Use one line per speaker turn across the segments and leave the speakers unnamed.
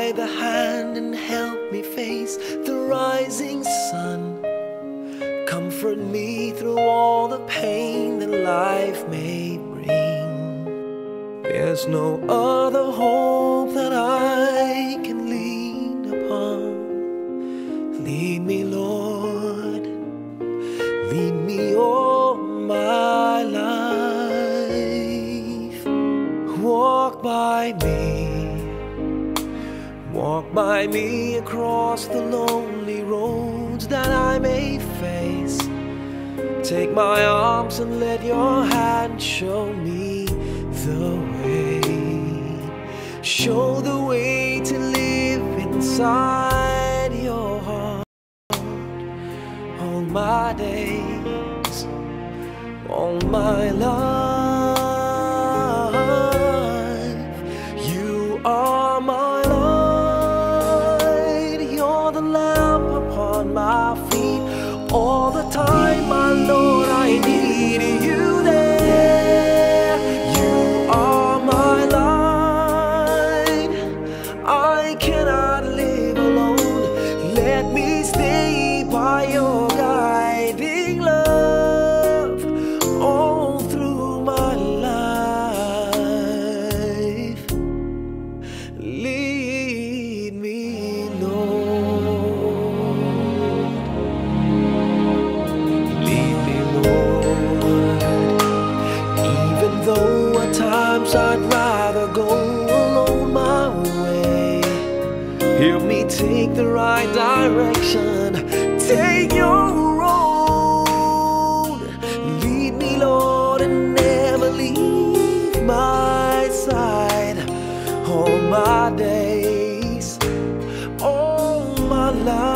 by the hand and help me face the rising sun. Comfort me through all the pain that life may bring. There's no other hope that I can lean upon. Lead me, Lord, lead me all my life. Walk by me across the lonely roads that I may face. Take my arms and let your hand show me the way. Show the way to live inside your heart. All my days, all my life, you are my light. You're the lamp upon my feet. All the time, my Lord, I need you there. You are my light. I cannot live alone. Let me stay by your guiding love all through my life. Lead me, Lord. Lead me, Lord. Even though at times I'd rather go alone my way, help me take the right direction. Take your road. Lead me, Lord, and never leave my side. All my days, all my life,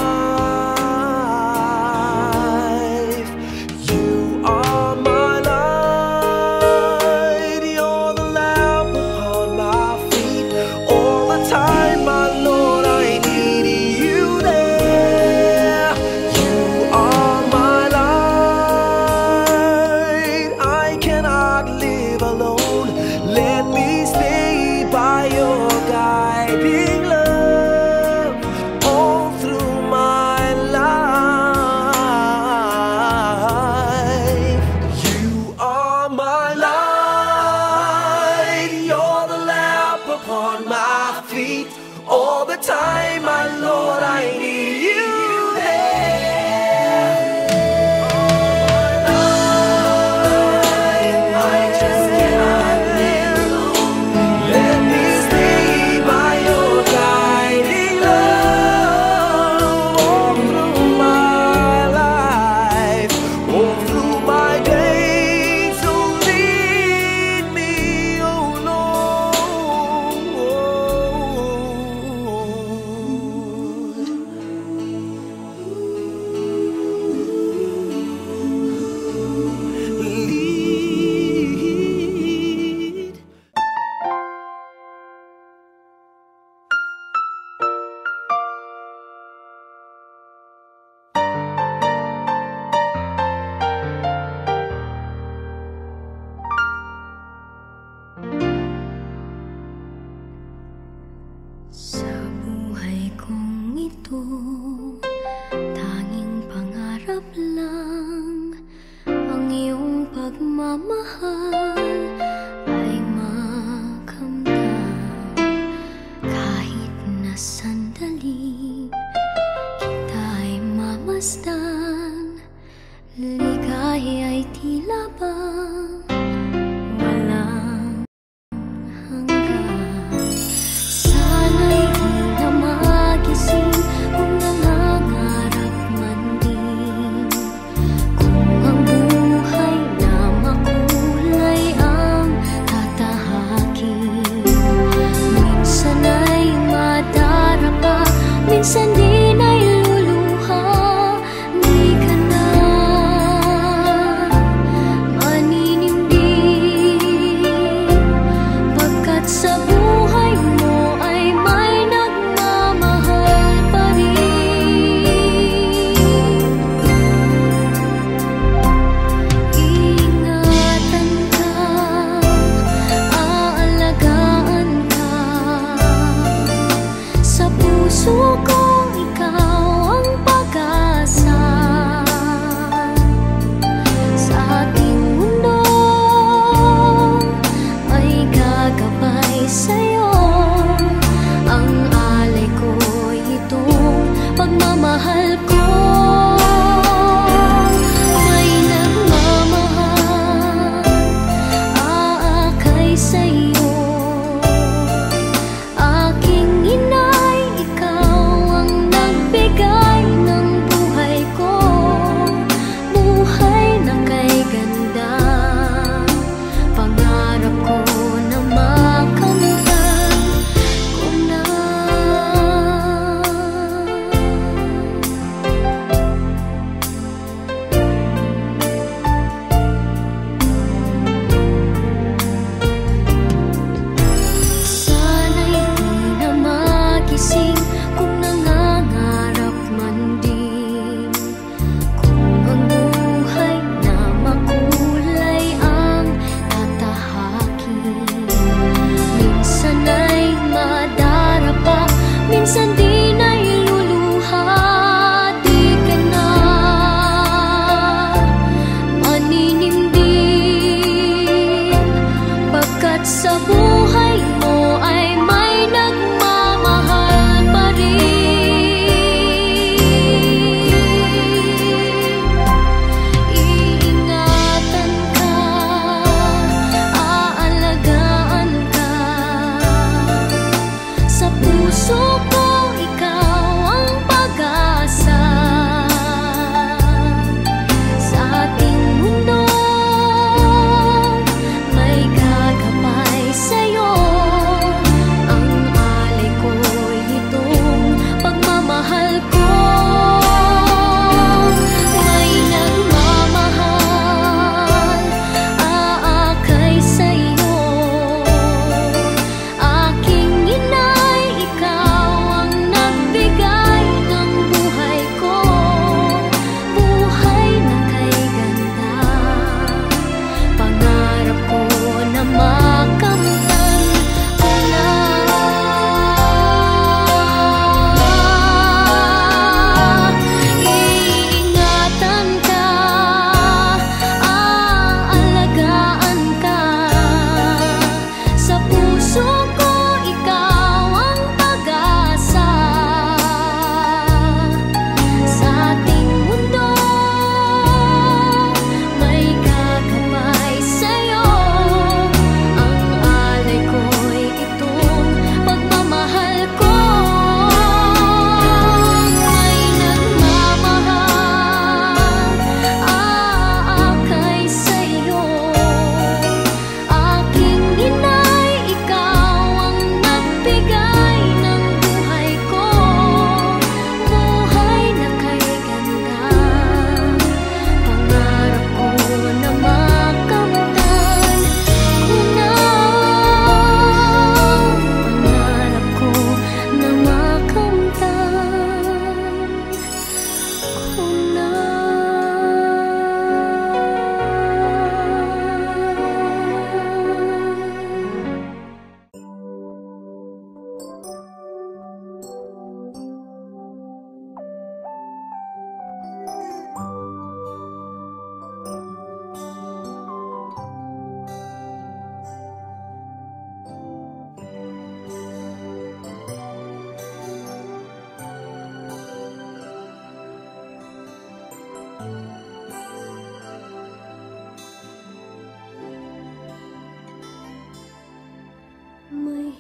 you are my light. You're the lamp upon my feet. All the time, my Lord, I need you there.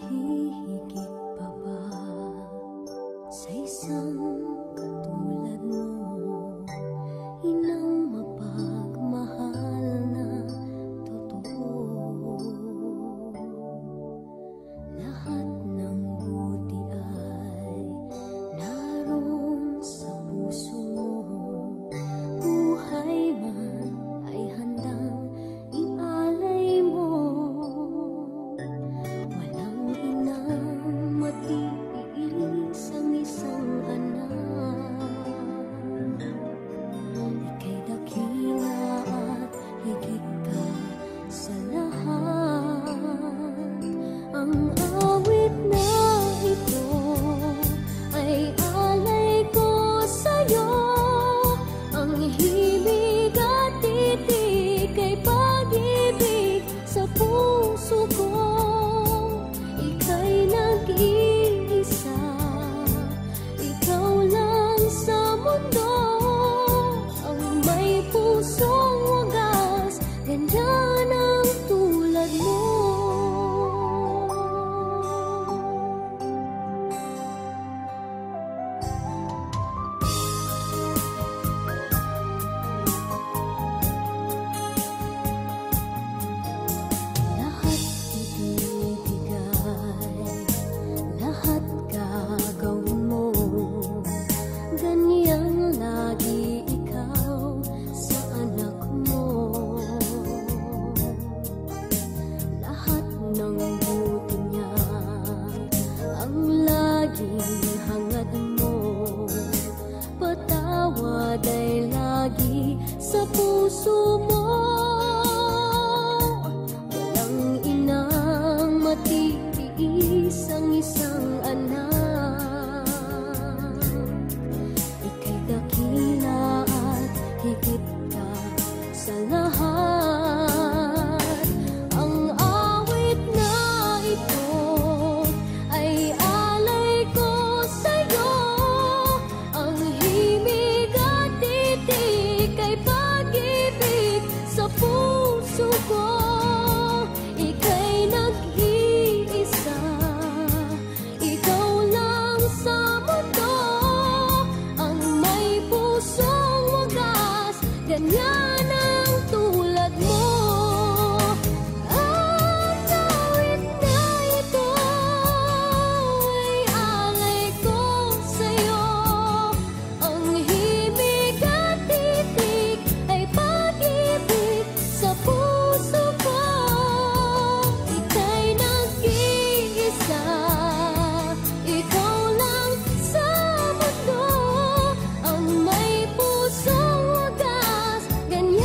naghihigit pa ba sa isang katulad mo? Inang mapagmahal na totoo. Lahat ng buti ay naroon sa puso mo. Buhay man ay handang ialay mo. Walang inang matiis ang isang anak. Ika'y dakila at higit ka sa lahat. Ang awit na ito ay alay ko sa'yo. Ang himig at titig ay pag-ibig sa puso ko. Ika'y nag-iisa, ikaw lang sa mundo. Ang may pusong wagas, ganyan ang tulad mo. Lahat ibibigay, lahat gagawin mo. Ganyan lagi ikaw sa anak mo. Lahat ng buti niya ang laging hangad mo. Patawad ay lagi sa puso mo. Walang inang matiis ang isang anak. Ika'y dakila at higit ka sa lahat. Ang awit na ito ay alay ko sa'yo. Ang himig at titig ay pag-ibig sa puso ko. Ika'y nag-iisa, ikaw lang sa mundo. Ang may pusong wagas, ganyan ang tulad mo. Ang awit na ito ay alay ko sa'yo. Ang himig at titig ay pag-ibig sa puso ko. Ika'y nag-iisa, ikaw lang sa mundo. Ang may pusong wagas, ganyan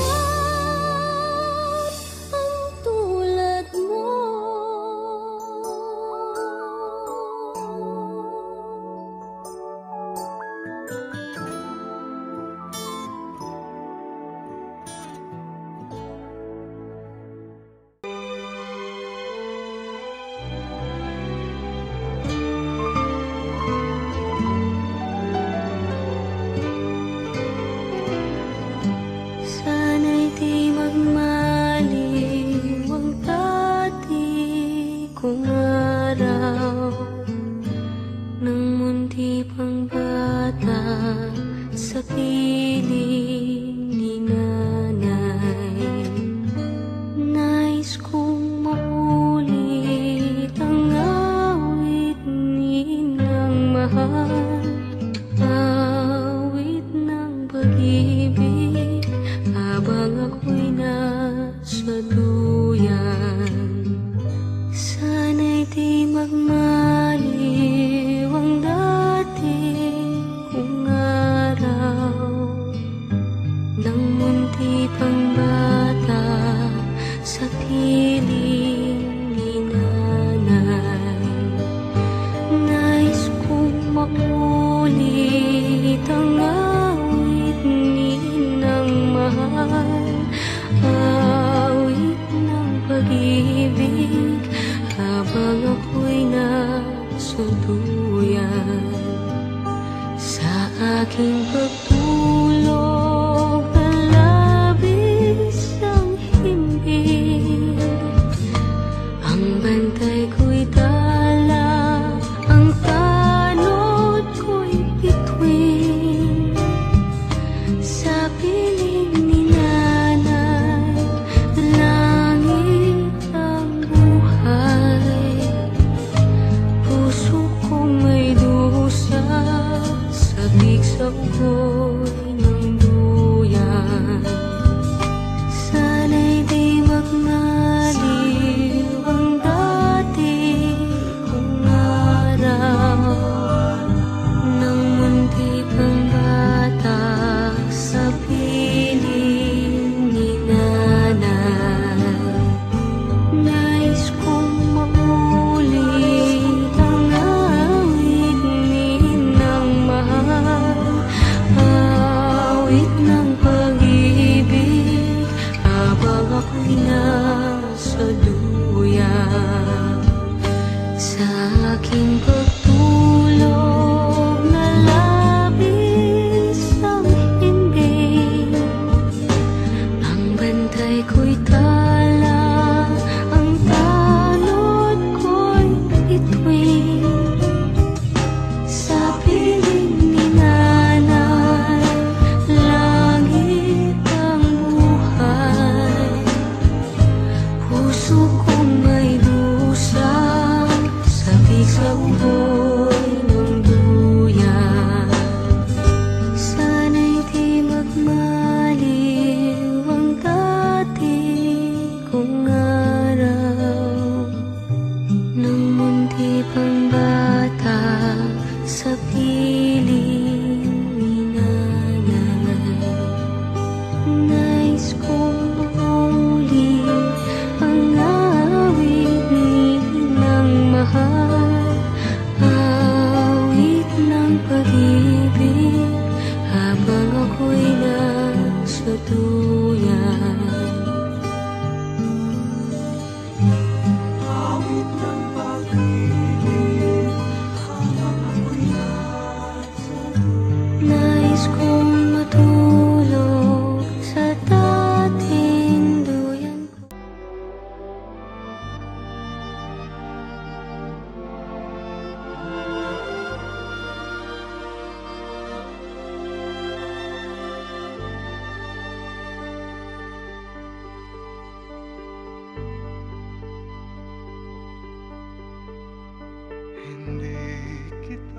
ang tulad mo. Sana'y di magmaliw ang dati kong araw. Nang munti pang bata sa piling ni nanay. Nais kong maulit ang awit ni Inang mahal. Awit ng pag-ibig habang ako'y nasa duyan. Sana'y di magmaliw ang dati kong araw. Nang munti pang bata sa piling ni nanay. Nais kong makulit ang awit ni Inang mahal. Awit ng pag-ibig habang ako'y nasa duyan. Sa aking pagtulog na labis ang himbing, ang bantay ko'y dala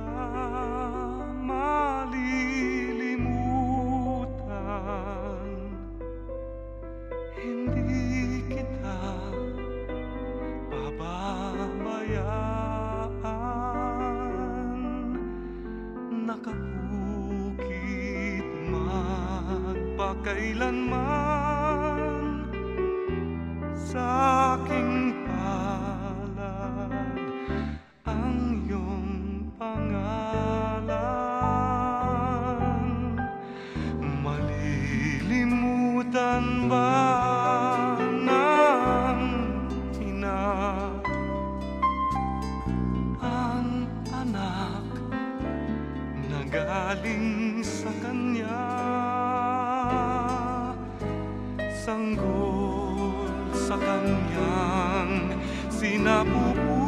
kita malilimutan, hindi kita pababayaan. Nakaukit magpakailanman sa aking palad ang iyong pangalan. Malilimutan ba ng ina ang anak na galing sa kanya? Sanggol sa kanyang sinapupunan.